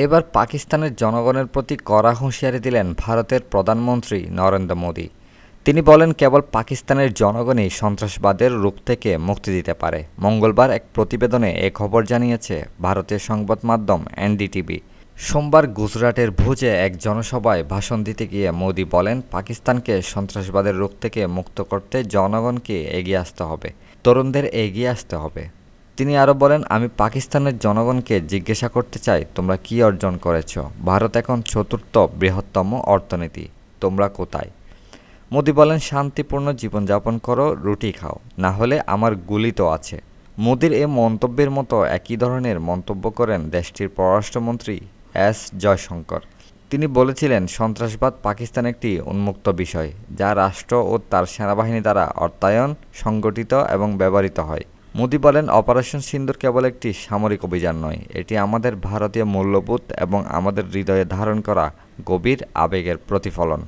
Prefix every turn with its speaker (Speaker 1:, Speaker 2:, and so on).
Speaker 1: এবার পাকিস্তানের জনগণের প্রতি কড়া হুঁশিয়ারি দিলেন ভারতের প্রধানমন্ত্রী নরেন্দ্র মোদি। তিনি বলেন, কেবল পাকিস্তানের জনগণই সন্ত্রাসবাদের রূপ থেকে মুক্তি দিতে পারে। মঙ্গলবার এক প্রতিবেদনে এ খবর জানিয়েছে ভারতীয় সংবাদ মাধ্যম এনডিটিভি। সোমবার গুজরাটের ভুজে এক জনসভায় ভাষণ দিতে গিয়ে মোদি বলেন, পাকিস্তানকে সন্ত্রাসবাদের রূপ থেকে মুক্ত করতে জনগণকে এগিয়ে আসতে হবে, তরুণদের এগিয়ে আসতে হবে। তিনি আরও বলেন, আমি পাকিস্তানের জনগণকে জিজ্ঞাসা করতে চাই, তোমরা কী অর্জন করেছ? ভারত এখন চতুর্থ বৃহত্তম অর্থনীতি, তোমরা কোথায়? মোদি বলেন, শান্তিপূর্ণ জীবনযাপন করো, রুটি খাও, না হলে আমার গুলি তো আছে। মোদির এ মন্তব্যের মতো একই ধরনের মন্তব্য করেন দেশটির পররাষ্ট্রমন্ত্রী এস জয়শঙ্কর। তিনি বলেছিলেন, সন্ত্রাসবাদ পাকিস্তান একটি উন্মুক্ত বিষয়, যা রাষ্ট্র ও তার সেনাবাহিনী দ্বারা অর্থায়ন, সংগঠিত এবং ব্যবহৃত হয়। মোদি বলেন, অপারেশন সিন্দুর কেবল একটি সামরিক অভিযান নয়, এটি আমাদের ভারতীয় মূল্যবোধ এবং আমাদের হৃদয়ে ধারণ করা গভীর আবেগের প্রতিফলন।